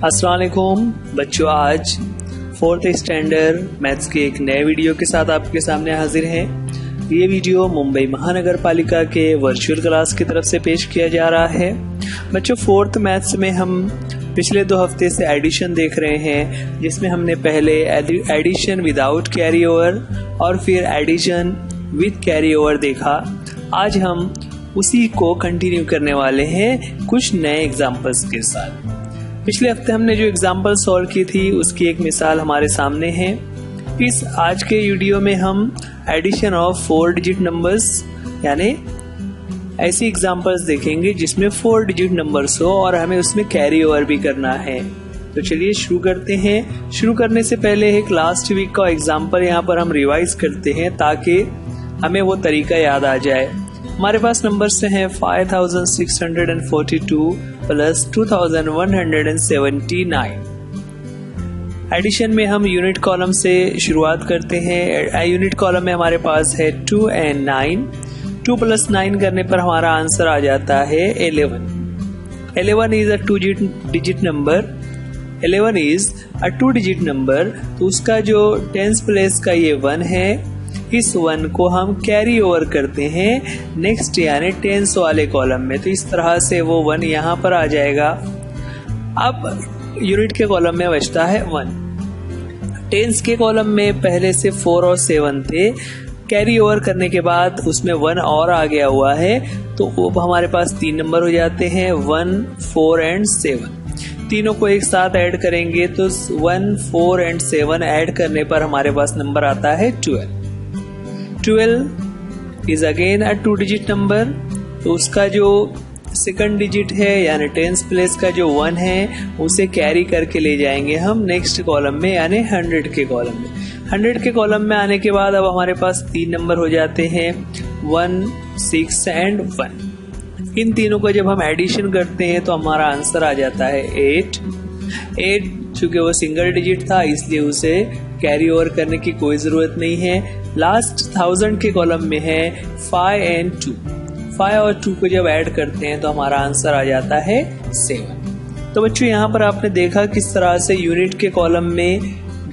अस्सलाम वालेकुम बच्चों, आज 4th स्टैंडर्ड मैथ्स के एक नए वीडियो के साथ आपके सामने हाजिर हैं। ये वीडियो मुंबई महानगर पालिका के वर्चुअल क्लास की तरफ से पेश किया जा रहा है। बच्चों, 4th मैथ्स में हम पिछले 2 हफ्ते से एडिशन देख रहे हैं, जिसमें हमने पहले एडिशन विदाउट कैरी ओवर और फिर एडिशन विद कैरी ओवर देखा। आज हम उसी को कंटिन्यू करने वाले हैं कुछ नए एग्जाम्पल्स के साथ। पिछले हफ्ते हमने जो एग्जाम्पल सॉल्व की थी उसकी एक मिसाल हमारे सामने है। इस आज के वीडियो में हम एडिशन ऑफ 4 डिजिट नंबर्स यानी ऐसी एग्जाम्पल्स देखेंगे जिसमें 4 डिजिट नंबर्स हो और हमें उसमें कैरी ओवर भी करना है। तो चलिए शुरू करते हैं। शुरू करने से पहले एक लास्ट वीक का एग्जाम्पल यहाँ पर हम रिवाइज करते हैं ताकि हमें वो तरीका याद आ जाए। हमारे पास नंबर्स हैं 5642 प्लस 2179। एडिशन में हम यूनिट कॉलम से शुरुआत करते हैं। यूनिट कॉलम में हमारे पास है 2 and 9। 2 + 9 करने पर हमारा आंसर आ जाता है 11। 11 is a 2 digit number. 11 is a 2 digit number, तो उसका जो 10th प्लेस का ये 1 है, इस 1 को हम कैरी ओवर करते हैं नेक्स्ट यानी 10th वाले कॉलम में। तो इस तरह से वो 1 यहाँ पर आ जाएगा। अब यूनिट के कॉलम में बचता है 1। 10th के कॉलम में पहले से 4 और 7 थे, कैरी ओवर करने के बाद उसमें 1 और आ गया हुआ है, तो अब हमारे पास 3 नंबर हो जाते हैं 1, 4 and 7। तीनों को एक साथ ऐड करेंगे तो 1, 4 and 7 ऐड करने पर हमारे पास नंबर आता है 12। 12 is again a 2 digit number, तो उसका जो सेकंड डिजिट है यानी 10th प्लेस का जो 1 है उसे कैरी करके ले जाएंगे हम नेक्स्ट कॉलम में यानी 100 के कॉलम में। 100 के कॉलम में आने के बाद अब हमारे पास 3 नंबर हो जाते हैं 1, 6 and 1। इन तीनों को जब हम एडिशन करते हैं तो हमारा आंसर आ जाता है 8। चूंकि वो सिंगल डिजिट था इसलिए उसे कैरी ओवर करने की कोई जरूरत नहीं है। लास्ट 1000 के कॉलम में है 5 and 2। 5 और 2 को जब ऐड करते हैं तो हमारा आंसर आ जाता है 7। तो बच्चों, यहाँ पर आपने देखा किस तरह से यूनिट के कॉलम में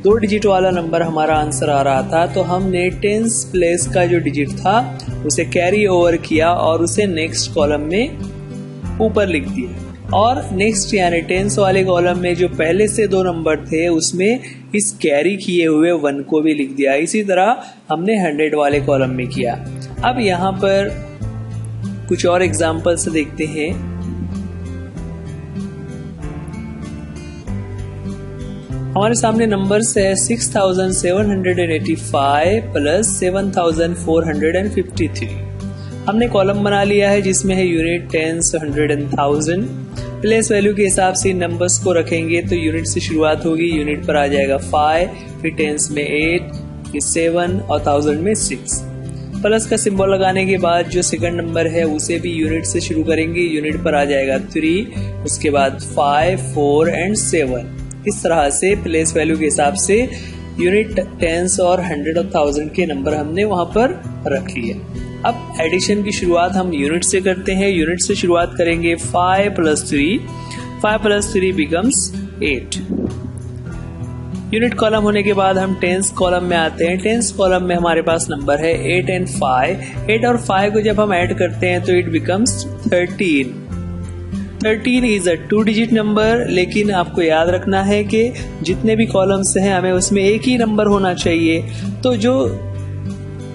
2 डिजिट वाला नंबर हमारा आंसर आ रहा था, तो हमने 10th प्लेस का जो डिजिट था उसे कैरी ओवर किया और उसे नेक्स्ट कॉलम में ऊपर लिख दिया। और नेक्स्ट यानी 10th वाले कॉलम में जो पहले से 2 नंबर थे उसमें इस कैरी किए हुए 1 को भी लिख दिया। इसी तरह हमने 100 वाले कॉलम में किया। अब यहाँ पर कुछ और एग्जाम्पल्स देखते हैं। हमारे सामने नंबर्स है 6785 प्लस 7453। हमने कॉलम बना लिया है जिसमें है unit, tens, 100 and 1000। Place value के हिसाब से इन नंबर्स को रखेंगे तो यूनिट से शुरुआत होगी। यूनिट पर आ जाएगा 5, फिर टेंस में 8, फिर 7 और 1000 में 6। प्लस का सिंबल लगाने के बाद जो सेकंड नंबर है उसे भी यूनिट से शुरू करेंगे। यूनिट पर आ जाएगा 3, उसके बाद 5, 4 and 7। इस तरह से प्लेस वैल्यू के हिसाब से यूनिट, टेंस और 100 और 1000 के नंबर हमने वहां पर रख लिए। अब एडिशन की शुरुआत हम यूनिट से करते हैं। यूनिट से शुरुआत करेंगे 5 + 3। 5 + 3 becomes 8। यूनिट कॉलम होने के बाद हम 10th कॉलम में आते हैं। 10th कॉलम में हमारे पास नंबर है 8 and 5। 8 और 5 को जब हम ऐड करते हैं तो it becomes 13। 13 is a 2 digit number, लेकिन आपको याद रखना है कि जितने भी कॉलम्स हैं हमें उसमें एक ही नंबर होना चाहिए। तो जो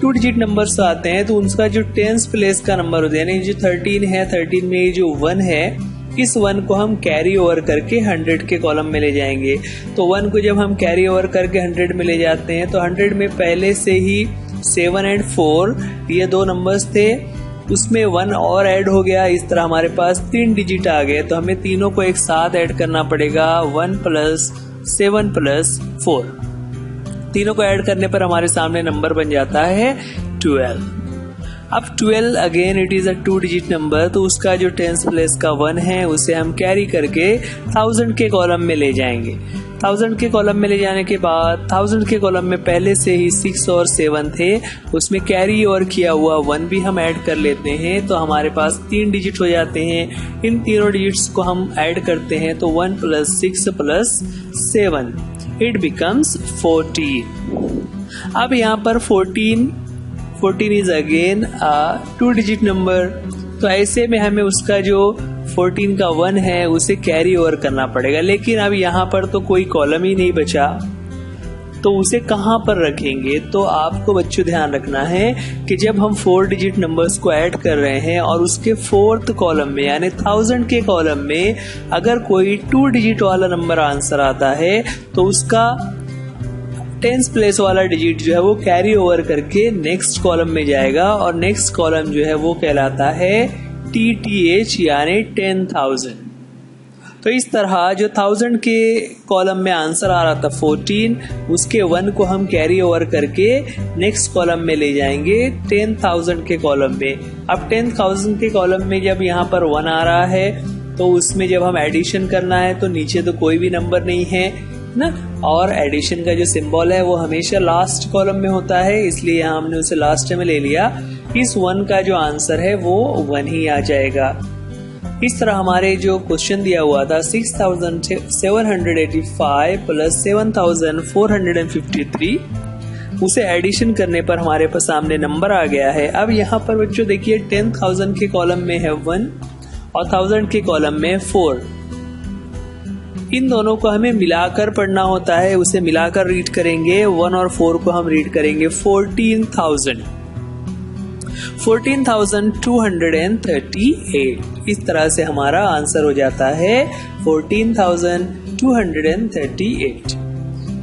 2 डिजिट नंबर्स आते हैं तो उनका जो 10th प्लेस का नंबर होता है यानी जो 13 है, 13 में जो 1 है, इस 1 को हम कैरी ओवर करके 100 के कॉलम में ले जाएंगे। तो 1 को जब हम कैरी ओवर करके 100 में ले जाते हैं तो 100 में पहले से ही 7 and 4 ये 2 नंबर्स थे, उसमें 1 और ऐड हो गया। इस तरह हमारे पास 3 डिजिट आ गए। तो हमें तीनों को एक साथ ऐड करना पड़ेगा 1 + 7 + 4। तीनों को ऐड करने पर हमारे सामने नंबर बन जाता है 12। अब 12 again it is a 2 digit number, तो उसका जो 10th प्लेस का 1 है उसे हम कैरी करके 1000 के कॉलम में ले जाएंगे। 1000 के कॉलम में ले जाने के बाद 1000 के कॉलम में पहले से ही 6 और 7 थे, उसमें कैरी ओवर किया हुआ 1 भी हम ऐड कर लेते हैं, तो हमारे पास 3 डिजिट हो जाते हैं। इन तीनों डिजिट्स को हम ऐड करते हैं तो 1 + 6 + 7 इट बिकम्स 14। अब यहाँ पर 14 इज अगेन 2 डिजिट नंबर, तो ऐसे में हमें उसका जो 14 का 1 है उसे कैरी ओवर करना पड़ेगा। लेकिन अब यहाँ पर तो कोई कॉलम ही नहीं बचा, तो उसे कहाँ पर रखेंगे? तो आपको बच्चों ध्यान रखना है कि जब हम 4 डिजिट नंबर्स को ऐड कर रहे हैं और उसके 4th कॉलम में यानी 1000 के कॉलम में अगर कोई 2 डिजिट वाला नंबर आंसर आता है तो उसका 10th प्लेस वाला डिजिट जो है वो कैरी ओवर करके नेक्स्ट कॉलम में जाएगा और नेक्स्ट कॉलम जो है वो कहलाता है TTH यानी 10,000। तो इस तरह जो 1000 के कॉलम में आंसर आ रहा था 14, उसके 1 को हम कैरी ओवर करके नेक्स्ट कॉलम में ले जाएंगे 10,000 के कॉलम में। अब 10,000 के कॉलम में जब यहाँ पर 1 आ रहा है तो उसमें जब हम एडिशन करना है तो नीचे तो कोई भी नंबर नहीं है ना, और एडिशन का जो सिंबल है वो हमेशा लास्ट कॉलम में होता है, इसलिए यहाँ हमने उसे लास्ट में ले लिया। इस 1 का जो आंसर है वो 1 ही आ जाएगा। इस तरह हमारे जो क्वेश्चन दिया हुआ था 6785 + 7453, उसे एडिशन करने पर हमारे पास सामने नंबर आ गया है। अब यहाँ पर बच्चों देखिए 10,000 के कॉलम में है 1 और 1000 के कॉलम में 4। इन दोनों को हमें मिलाकर पढ़ना होता है, उसे मिलाकर रीड करेंगे। 1 और 4 को हम रीड करेंगे 14,238। इस तरह से हमारा आंसर हो जाता है 14,238।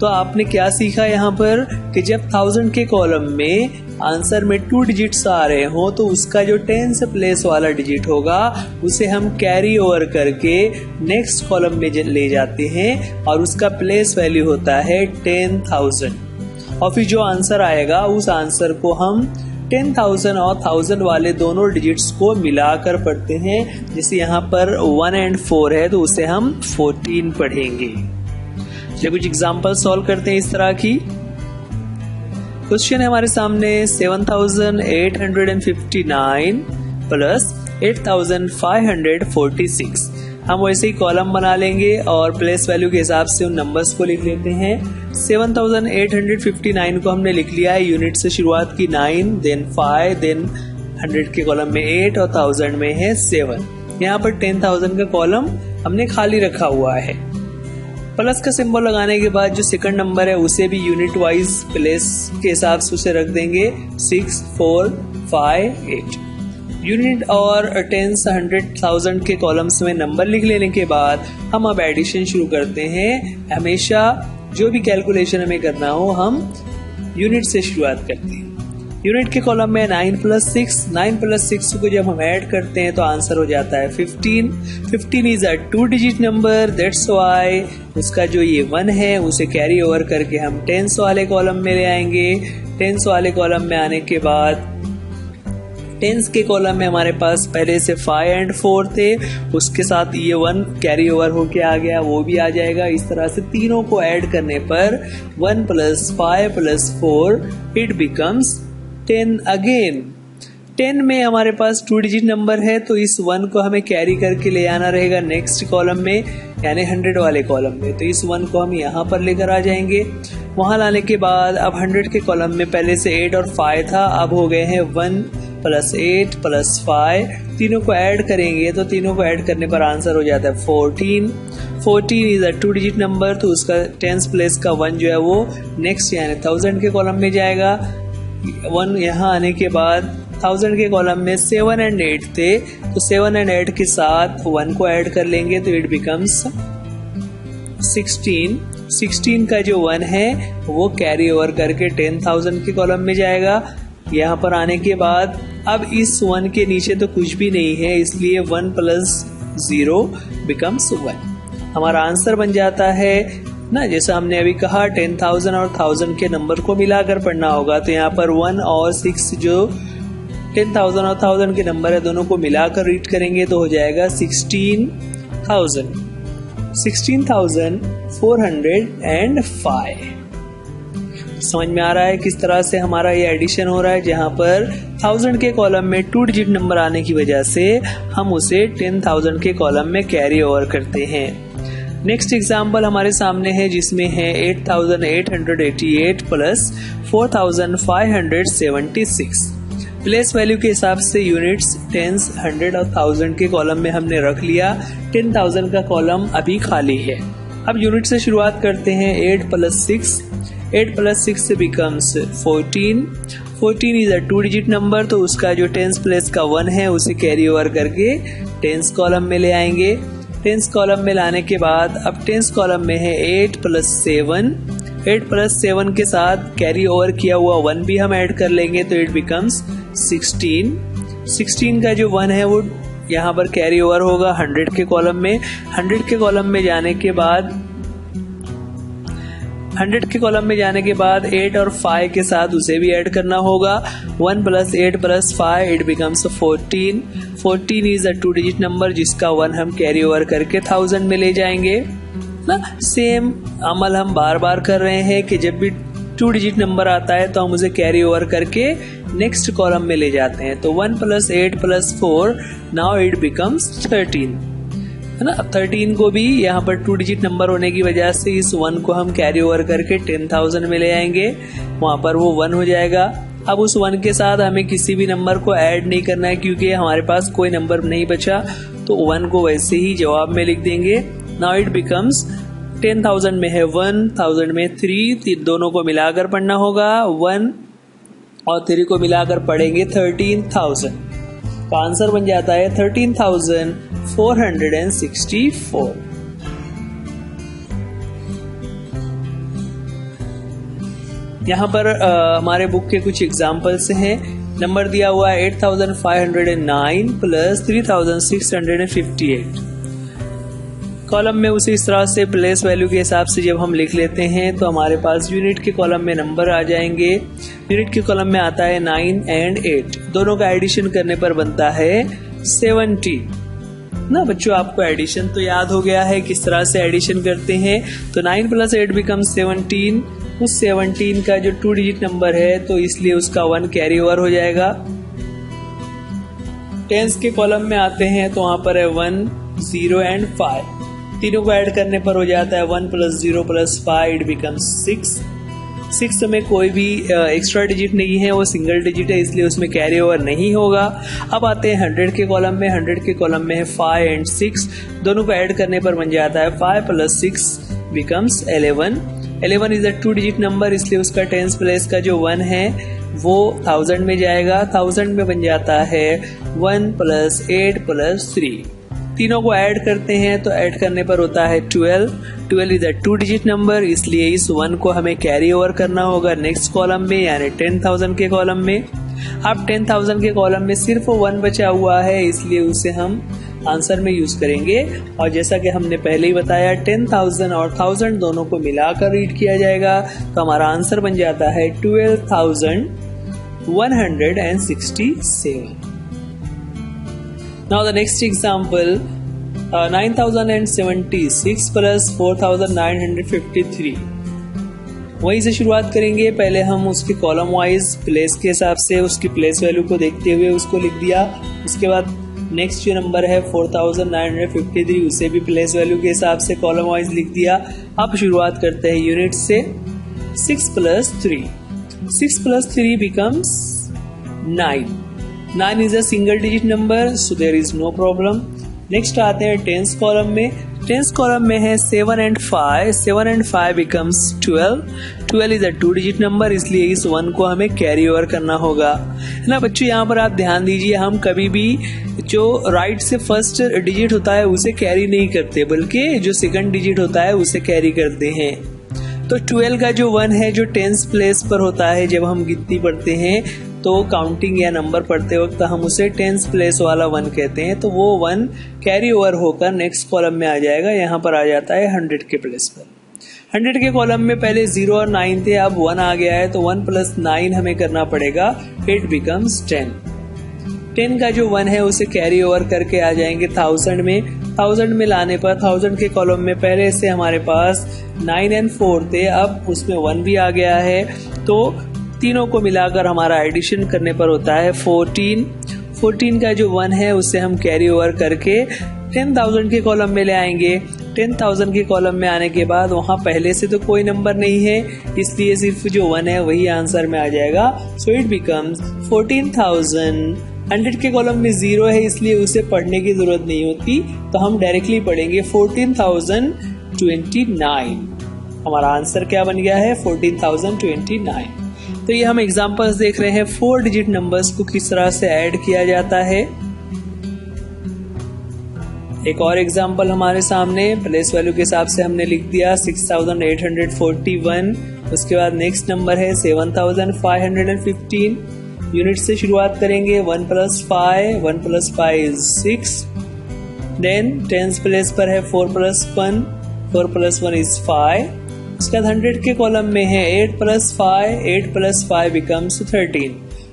तो आपने क्या सीखा यहाँ पर कि जब 1000 के कॉलम में आंसर में 2 डिजिट्स आ रहे हो तो उसका जो 10th प्लेस वाला डिजिट होगा उसे हम कैरी ओवर करके नेक्स्ट कॉलम में ले जाते हैं और उसका प्लेस वैल्यू होता है 10,000। और फिर जो आंसर आएगा उस आंसर को हम 10,000 और 1000 वाले दोनों डिजिट्स को मिलाकर पढ़ते हैं। जैसे यहाँ पर 1 और 4 है तो उसे हम 14 पढ़ेंगे। चलिए कुछ एग्जाम्पल सॉल्व करते हैं इस तरह की। क्वेश्चन है हमारे सामने 7,859 + 8,546। हम वैसे ही कॉलम बना लेंगे और प्लेस वैल्यू के हिसाब से उन नंबर्स को लिख लेते हैं। 7,859 को हमने लिख लिया है, यूनिट से शुरुआत की 9, देन 5, देन 100 के कॉलम में 8 और 1000 में है 7। यहाँ पर 10,000 का कॉलम हमने खाली रखा हुआ है। प्लस का सिंबल लगाने के बाद जो सेकंड नंबर है उसे भी यूनिट वाइज प्लेस के हिसाब से उसे रख देंगे 6, 4, 5, 8। यूनिट और 10, 100, 1000 के कॉलम्स में नंबर लिख लेने के बाद हम अब एडिशन शुरू करते हैं। हमेशा जो भी कैलकुलेशन हमें करना हो हम यूनिट से शुरुआत करते हैं। यूनिट के कॉलम में 9 + 6 को जब हम ऐड करते हैं तो आंसर हो जाता है 15। 15 is a 2 digit number, that's why उसका जो ये 1 है उसे कैरी ओवर करके हम 10s वाले कॉलम में ले आएंगे। 10s वाले कॉलम में आने के बाद 10s के कॉलम में हमारे पास पहले से 5 और 4 थे, उसके साथ ये 1 कैरी ओवर होके आ गया, वो भी आ जाएगा। इस तरह से तीनों को ऐड करने पर 1 + 5 + 4 इट बिकम्स 10 अगेन। 10 में हमारे पास 2 डिजिट नंबर है तो इस 1 को हमें कैरी करके ले आना रहेगा नेक्स्ट कॉलम में यानी 100 वाले कॉलम में, तो इस 1 को हम यहाँ पर लेकर आ जाएंगे। वहाँ लाने के बाद अब 100 के कॉलम में पहले से 8 और 5 था, अब हो गए हैं 1 + 8 + 5। तीनों को ऐड करेंगे तो तीनों को ऐड करने पर आंसर हो जाता है 14। 14 इज अ 2 डिजिट नंबर, तो उसका 10th प्लेस का 1 जो है वो नेक्स्ट यानी 1000 के कॉलम में जाएगा। 1 यहाँ आने के बाद 1000 के कॉलम में 7 और 8 थे, तो 7 और 8 के साथ 1 को ऐड कर लेंगे तो इट बिकम्स 16। 16 का जो 1 है वो कैरी ओवर करके 10,000 के कॉलम में जाएगा। यहाँ पर आने के बाद अब इस 1 के नीचे तो कुछ भी नहीं है, इसलिए 1 + 0 बिकम्स 1। हमारा आंसर बन जाता है ना, जैसा हमने अभी कहा 10,000 और 1000 के नंबर को मिलाकर पढ़ना होगा, तो यहाँ पर 1 और 6 जो 10,000 और 1000 के नंबर है दोनों को मिलाकर रीड करेंगे तो हो जाएगा 16,000। 16,405। समझ में आ रहा है किस तरह से हमारा ये एडिशन हो रहा है, जहां पर 1000 के कॉलम में 2 डिजिट नंबर आने की वजह से हम उसे 10,000 के कॉलम में कैरी ओवर करते हैं। नेक्स्ट एग्जाम्पल हमारे सामने है जिसमें है 8,888 प्लस 4,576। प्लेस वैल्यू के हिसाब से यूनिट्स, टेंस, 100 और 1000 के कॉलम में हमने रख लिया। 10,000 का कॉलम अभी खाली है। अब यूनिट से शुरुआत करते हैं। 8 plus 6 becomes 14। 14 is a 2 digit number, तो उसका जो टेंस प्लेस का 1 है उसे कैरी ओवर करके टेंस कॉलम में ले आएंगे। टेंस कॉलम में लाने के बाद अब टेंस कॉलम में है 8 प्लस 7। 8 प्लस 7 के साथ कैरी ओवर किया हुआ 1 भी हम ऐड कर लेंगे, तो इट बिकम्स 16। 16 का जो 1 है वो यहाँ पर कैरी ओवर होगा 100 के कॉलम में। 100 के कॉलम में जाने के बाद 8 और 5 के साथ उसे भी ऐड करना होगा। 1 plus 8 plus 5 it becomes 14। 14 is a 2 digit number जिसका 1 हम कैरी ओवर करके 1000 में ले जाएंगे ना। सेम अमल हम बार बार कर रहे हैं कि जब भी 2 डिजिट नंबर आता है तो हम उसे कैरी ओवर करके नेक्स्ट कॉलम में ले जाते हैं। तो 1 plus 8 plus 4 now it becomes 13 है ना। 13 को भी यहाँ पर 2 डिजिट नंबर होने की वजह से इस 1 को हम कैरी ओवर करके 10,000 में ले आएंगे, वहां पर वो 1 हो जाएगा। अब उस 1 के साथ हमें किसी भी नंबर को ऐड नहीं करना है क्योंकि हमारे पास कोई नंबर नहीं बचा, तो 1 को वैसे ही जवाब में लिख देंगे। नाउ इट बिकम्स 10,000 में है 1, 1000 में 3, दोनों को मिलाकर पढ़ना होगा। 1 और 3 को मिलाकर पढ़ेंगे 13,000 का आंसर बन जाता है 13,464। यहाँ पर हमारे बुक के कुछ एग्जाम्पल्स हैं। नंबर दिया हुआ है 8,509 प्लस 3,658। कॉलम में उसे इस तरह से प्लेस वैल्यू के हिसाब से जब हम लिख लेते हैं तो हमारे पास यूनिट के कॉलम में नंबर आ जाएंगे। यूनिट के कॉलम में आता है 9 एंड 8, दोनों का एडिशन करने पर बनता है 70 ना। बच्चों आपको एडिशन तो याद हो गया है किस तरह से एडिशन करते हैं। तो 9 प्लस 8 बिकम्स 17। उस 17 का जो 2 डिजिट नंबर है तो इसलिए उसका 1 कैरी ओवर हो जाएगा। टेंस के कॉलम में आते हैं तो वहां पर है 1, 0 एंड 5, तीनों को ऐड करने पर हो जाता है 1 प्लस 0 प्लस 5 इट बिकम्स 6। 6 में कोई भी एक्स्ट्रा डिजिट नहीं है, वो सिंगल डिजिट है इसलिए उसमें कैरी ओवर नहीं होगा। अब आते हैं 100 के कॉलम में। 100 के कॉलम में है 5 एंड 6, दोनों को ऐड करने पर बन जाता है 5 plus 6 becomes 11। 11 is a 2 digit number इसलिए उसका टेंस प्लेस का जो 1 है वो 1000 में जाएगा। 1000 में बन जाता है 1 प्लस 8 प्लस 3, तीनों को ऐड करते हैं तो ऐड करने पर होता है 12। 12 इज अ 2 डिजिट नंबर इसलिए इस 1 को हमें कैरी ओवर करना होगा नेक्स्ट कॉलम में यानी 10,000 के कॉलम में। अब 10,000 के कॉलम में सिर्फ 1 बचा हुआ है इसलिए उसे हम आंसर में यूज करेंगे। और जैसा कि हमने पहले ही बताया 10,000 और 1000 दोनों को मिलाकर रीड किया जाएगा तो हमारा आंसर बन जाता है 12,167। Now the next example, 9,076 plus 4,953। वहीं से शुरुआत करेंगे। पहले हम उसके कॉलम वाइज प्लेस के हिसाब से उसकी प्लेस वैल्यू को देखते हुए उसको लिख दिया। उसके बाद नेक्स्ट जो नंबर है 4,953 उसे भी प्लेस वैल्यू के हिसाब से कॉलम वाइज लिख दिया। अब शुरुआत करते हैं यूनिट से। 6 plus 3, 6 plus 3 becomes 9। 9 is a single digit number so there is no problem. Next आते हैं टेंस कॉलम में। टेंस कॉलम में है 7 and 5, 7 and 5 becomes 12। 12 is a 2 digit number इसलिए इस 1 को हमें कैरी ओवर करना होगा है ना। बच्चों यहाँ पर आप ध्यान दीजिए, हम कभी भी जो राइट से फर्स्ट डिजिट होता है उसे कैरी नहीं करते बल्कि जो सेकंड डिजिट होता है उसे कैरी करते हैं। तो 12 का जो 1 है जो टेंस प्लेस पर होता है जब हम गिनती पढ़ते हैं तो काउंटिंग या नंबर पढ़ते वक्त हम उसे टेंस प्लेस वाला 1 कहते हैं। तो वो 1 कैरी ओवर होकर नेक्स्ट कॉलम में आ जाएगा। यहाँ पर आ जाता है 100 के प्लेस पर। 100 के कॉलम में पहले 0 और 9 थे, अब 1 आ गया है तो 1 प्लस 9 हमें करना पड़ेगा, इट बिकम्स 10। 10 का जो 1 है उसे कैरी ओवर करके आ जाएंगे 1000 में। 1000 में लाने पर 1000 के कॉलम में पहले से हमारे पास 9 और 4 थे, अब उसमें 1 भी आ गया है, तो तीनों को मिलाकर हमारा एडिशन करने पर होता है 14। 14 का जो 1 है उसे हम कैरी ओवर करके 10,000 के कॉलम में ले आएंगे। 10,000 के कॉलम में आने के बाद वहाँ पहले से तो कोई नंबर नहीं है, इसलिए सिर्फ जो 1 है वही आंसर में आ जाएगा। So it becomes 14,000। 100 के कॉलम में 0 है, इसलिए उसे पढ़ने की जरूरत नहीं होती, तो हम डायरेक्टली पढ़ेंगे 14,029। हमारा आंसर क्या बन गया है? 14,029। तो ये हम एग्जांपल्स देख रहे हैं 4 डिजिट नंबर्स को किस तरह से ऐड किया जाता है। एक और एग्जांपल हमारे सामने, प्लेस वैल्यू के हिसाब से हमने लिख दिया 6,841। उसके बाद नेक्स्ट नंबर है 7,515। यूनिट से शुरुआत करेंगे। 1 + 5, 1 + 5 is 6। देन टेंस प्लेस पर है 4 + 1, 4 + 1 is 5। उसके बाद 100 के कॉलम में है 8 + 5, 8 + 5 becomes 13।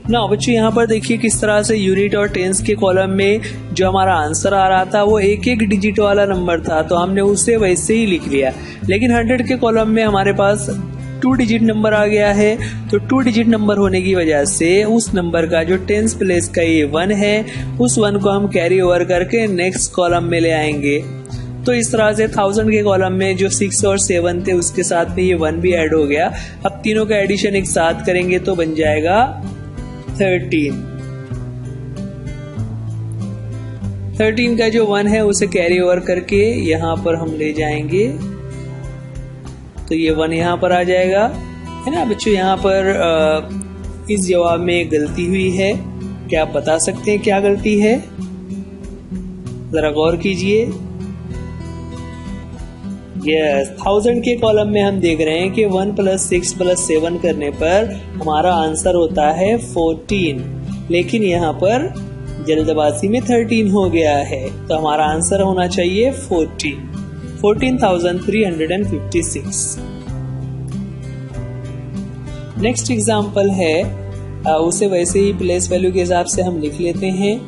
ना बच्चों यहाँ पर देखिए किस तरह से यूनिट और टेंस के कॉलम में जो हमारा आंसर आ रहा था वो एक एक डिजिट वाला नंबर था, तो हमने उसे वैसे ही लिख लिया। लेकिन 100 के कॉलम में हमारे पास 2 डिजिट नंबर आ गया है, तो 2 डिजिट नंबर होने की वजह से उस नंबर का जो टेंस प्लेस का ये 1 है, उस 1 को हम कैरी ओवर करके नेक्स्ट कॉलम में ले आएंगे। तो इस तरह से 1000 के कॉलम में जो 6 और 7 थे उसके साथ में ये 1 भी ऐड हो गया। अब तीनों का एडिशन एक साथ करेंगे तो बन जाएगा 13। 13 का जो 1 है उसे कैरी ओवर करके यहाँ पर हम ले जाएंगे, तो ये 1 यहाँ पर आ जाएगा, है ना बच्चों। यहाँ पर इस जवाब में एक गलती हुई है, क्या आप बता सकते हैं क्या गलती है? जरा गौर कीजिए। यस, 1000 के कॉलम में हम देख रहे हैं कि 1 + 6 + 7 करने पर हमारा आंसर होता है 14, लेकिन यहाँ पर जल्दबाजी में 13 हो गया है, तो हमारा आंसर होना चाहिए 14,356। नेक्स्ट एग्जाम्पल है, उसे वैसे ही प्लेस वैल्यू के हिसाब से हम लिख लेते हैं।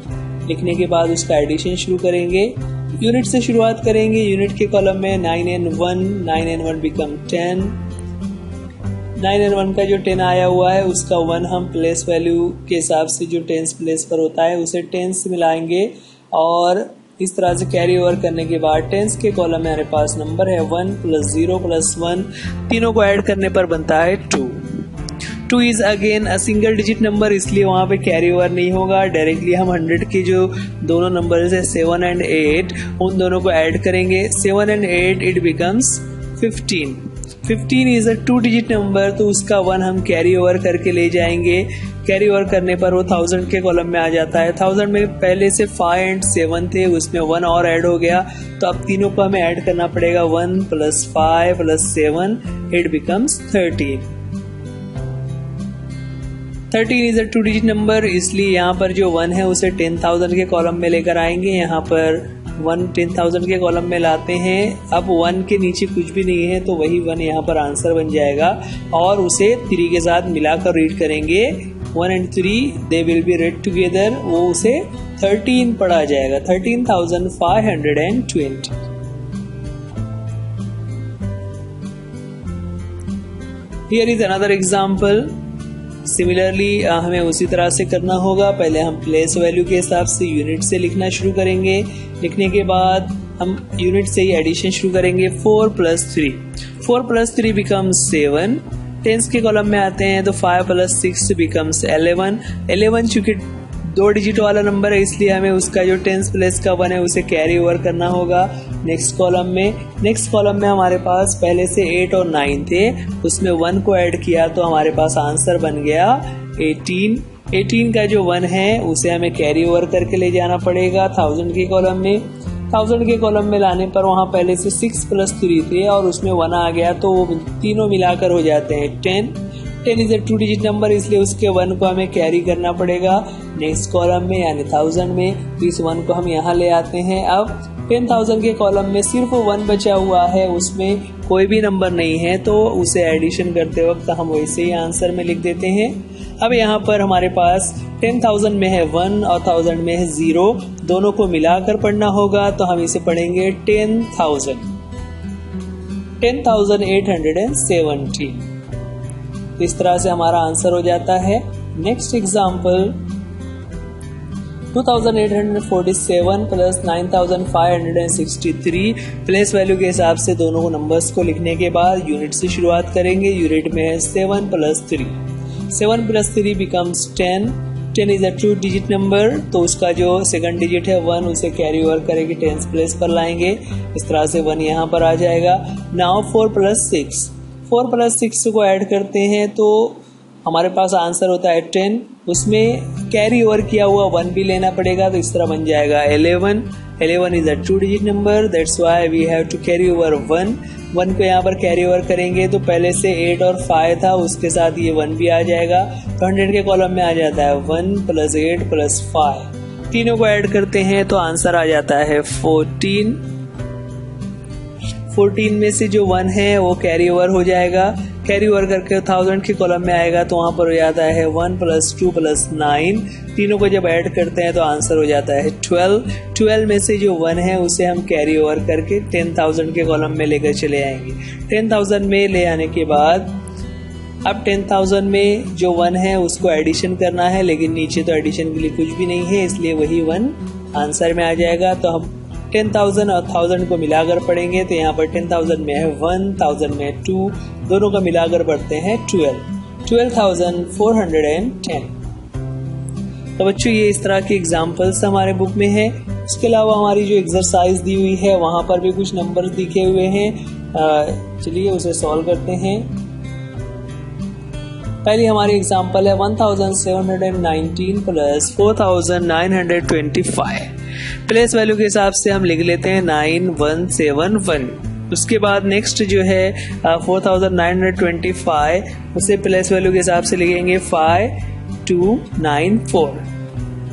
लिखने के बाद उसका एडिशन शुरू करेंगे। यूनिट से शुरुआत करेंगे। यूनिट के कॉलम में 9 और 1, 9 और 1 बिकम 10। 9 और 1 का जो 10 आया हुआ है उसका 1 हम प्लेस वैल्यू के हिसाब से जो टेंस प्लेस पर होता है उसे टेंस से मिलाएंगे, और इस तरह से कैरी ओवर करने के बाद टेंस के कॉलम में हमारे पास नंबर है 1 + 0 + 1, तीनों को ऐड करने पर बनता है 2। 2 is again a single digit number, इसलिए वहाँ पे कैरी ओवर नहीं होगा। डायरेक्टली हम 100 के जो दोनों नंबर है 7 और 8, उन दोनों को ऐड करेंगे। 7 और 8 it becomes 15। 15 is a 2 digit number, तो उसका 1 हम कैरी ओवर करके ले जाएंगे। कैरी ओवर करने पर वो 1000 के कॉलम में आ जाता है। 1000 में पहले से 5 और 7 थे, उसमें 1 और ऐड हो गया, तो अब तीनों को हमें ऐड करना पड़ेगा। 1 + 5 + 7 it becomes 13। 13 is a 2 digit number, इसलिए यहाँ पर जो 1 है उसे 10,000 के कॉलम में लेकर आएंगे। यहाँ पर 1 10,000 के कॉलम में लाते हैं। अब 1 के नीचे कुछ भी नहीं है, तो वही 1 यहाँ पर आंसर बन जाएगा, और उसे 3 के साथ मिलाकर रीड करेंगे। 1 और 3 they will be red together, वो उसे 13 पढ़ा जाएगा। 13,520। Here is another example. Similarly हमें उसी तरह से करना होगा। पहले हम प्लेस वैल्यू के हिसाब से यूनिट से लिखना शुरू करेंगे। लिखने के बाद हम यूनिट से ही एडिशन शुरू करेंगे। 4 + 3, 4 + 3 बिकम्स 7। टेंस के कॉलम में आते हैं तो 5 + 6 बिकम्स 11। 11 चूंकि 2 डिजिट वाला नंबर है, इसलिए हमें उसका जो टेंस प्लेस का 1 है उसे कैरी ओवर करना होगा नेक्स्ट कॉलम में। नेक्स्ट कॉलम में हमारे पास पहले से 8 और 9 थे, उसमें 1 को ऐड किया तो हमारे पास आंसर बन गया 18। 18 का जो 1 है उसे हमें कैरी ओवर करके ले जाना पड़ेगा 1000 के कॉलम में। 1000 के कॉलम में लाने पर वहाँ पहले से 6 + 3 थे और उसमें 1 आ गया, तो वो तीनों मिलाकर हो जाते हैं 10। 10 इज अ 2 डिजिट नंबर, इसलिए उसके 1 को हमें कैरी करना पड़ेगा नेक्स्ट कॉलम में यानी 1000 में। तो इस 1 को हम यहाँ ले आते हैं। अब 10,000 के कॉलम में सिर्फ 1 बचा हुआ है, उसमें कोई भी नंबर नहीं है, तो उसे एडिशन करते वक्त हम वैसे ही आंसर में लिख देते हैं। अब यहाँ पर हमारे पास 10,000 में है 1 और 1000 में है 0, दोनों को मिलाकर पढ़ना होगा, तो हम इसे पढ़ेंगे 10,870। इस तरह से हमारा आंसर हो जाता है। Next example 2847 plus 9563 place value के हिसाब से दोनों को नंबर्स को लिखने के बाद यूनिट से शुरुआत करेंगे। यूनिट में है 7 + 3, 7 + 3 becomes 10। 10 is a 2 digit number, तो उसका जो सेकंड डिजिट है 1 उसे कैरी ओवर करेंगे, 10th प्लेस पर लाएंगे। इस तरह से 1 यहाँ पर आ जाएगा। नाउ 4 + 6, 4 + 6 को ऐड करते हैं तो हमारे पास आंसर होता है 10। उसमें कैरी ओवर किया हुआ 1 भी लेना पड़ेगा, तो इस तरह बन जाएगा 11। 11 is a 2 digit number, that's why we have to carry over 1। 1 को यहाँ पर कैरी ओवर करेंगे तो पहले से 8 और 5 था, उसके साथ ये 1 भी आ जाएगा, तो 100 के कॉलम में आ जाता है 1 + 8 + 5। तीनों को ऐड करते हैं तो आंसर आ जाता है 14। 14 में से जो 1 है वो कैरी ओवर हो जाएगा, कैरी ओवर करके 1000 के कॉलम में आएगा, तो वहाँ पर हो जाता है 1 + 2 + 9। तीनों को जब ऐड करते हैं तो आंसर हो जाता है 12। 12 में से जो 1 है उसे हम कैरी ओवर करके 10,000 के कॉलम में लेकर चले आएंगे। 10,000 में ले आने के बाद अब 10,000 में जो 1 है उसको एडिशन करना है, लेकिन नीचे तो एडिशन के लिए कुछ भी नहीं है, इसलिए वही 1 आंसर में आ जाएगा। तो हम 10,000 और 1000 को मिलाकर पढ़ेंगे, तो यहाँ पर 10,000 में है 1, 1000 में है 2, दोनों का मिलाकर पढ़ते हैं 12, 12,410। तो बच्चों ये इस तरह के एग्जाम्पल्स हमारे बुक में है। इसके अलावा हमारी जो एक्सरसाइज दी हुई है वहाँ पर भी कुछ नंबर दिखे हुए हैं, चलिए उसे सॉल्व करते हैं। पहली हमारी एग्जाम्पल है 1719 प्लस 4925। प्लेस वैल्यू के हिसाब से हम लिख लेते हैं 9171। उसके बाद नेक्स्ट जो है 4925, उसे प्लेस वैल्यू के हिसाब से लिखेंगे 5294।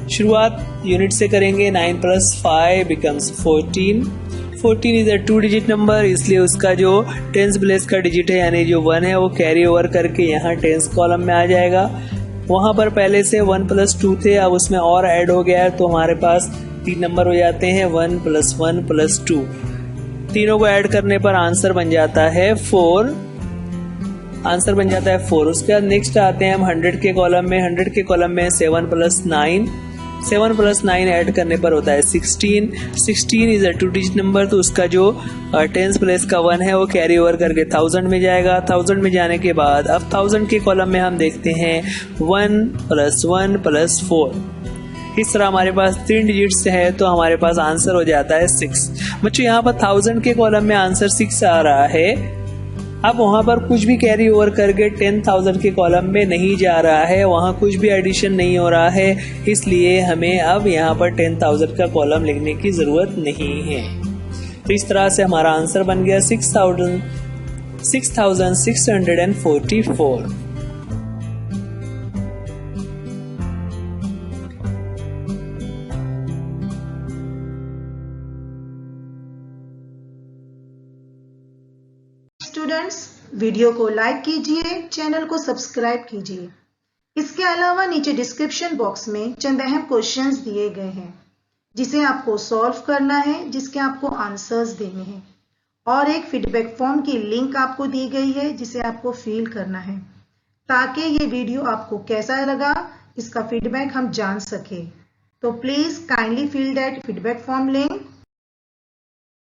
शुरुआत यूनिट से करेंगे, 9 + 5 becomes 14। 14 is a 2 digit number, इसलिए उसका जो 10th प्लेस का डिजिट है यानी जो 1 है वो कैरी ओवर करके यहाँ 10th कॉलम में आ जाएगा। वहाँ पर पहले से 1 + 2 थे, अब उसमें और ऐड हो गया है, तो हमारे पास 3 नंबर हो जाते हैं 1 + 1 + 2। तीनों को ऐड करने पर आंसर बन जाता है 4। आंसर बन जाता है 4। उसके बाद नेक्स्ट आते हैं हम 100 के कॉलम में। 100 के कॉलम में 7 + 9, 7 + 9 ऐड करने पर होता है 16। 16 इज अ 2 डिजिट नंबर, तो उसका जो 10th प्लेस का 1 है वो कैरी ओवर करके 1000 में जाएगा। 1000 में जाने के बाद अब 1000 के कॉलम में हम देखते हैं 1 + 1 + 4। इस तरह हमारे पास 3 डिजिट्स है, तो हमारे पास आंसर हो जाता है 6। बच्चों यहाँ पर 1000 के कॉलम में आंसर 6 आ रहा है। अब वहाँ पर कुछ भी कैरी ओवर करके 10,000 के कॉलम में नहीं जा रहा है, वहाँ कुछ भी एडिशन नहीं हो रहा है, इसलिए हमें अब यहाँ पर 10,000 का कॉलम लिखने की ज़रूरत नहीं है। तो इस तरह से हमारा आंसर बन गया 6,644। स्टूडेंट्स, वीडियो को लाइक कीजिए, चैनल को सब्सक्राइब कीजिए। इसके अलावा नीचे डिस्क्रिप्शन बॉक्स में चंद अहम क्वेश्चंस दिए गए हैं जिसे आपको सॉल्व करना है, जिसके आपको आंसर्स देने हैं, और एक फीडबैक फॉर्म की लिंक आपको दी गई है जिसे आपको फिल करना है, ताकि ये वीडियो आपको कैसा लगा इसका फीडबैक हम जान सके। तो please kindly fill that feedback form link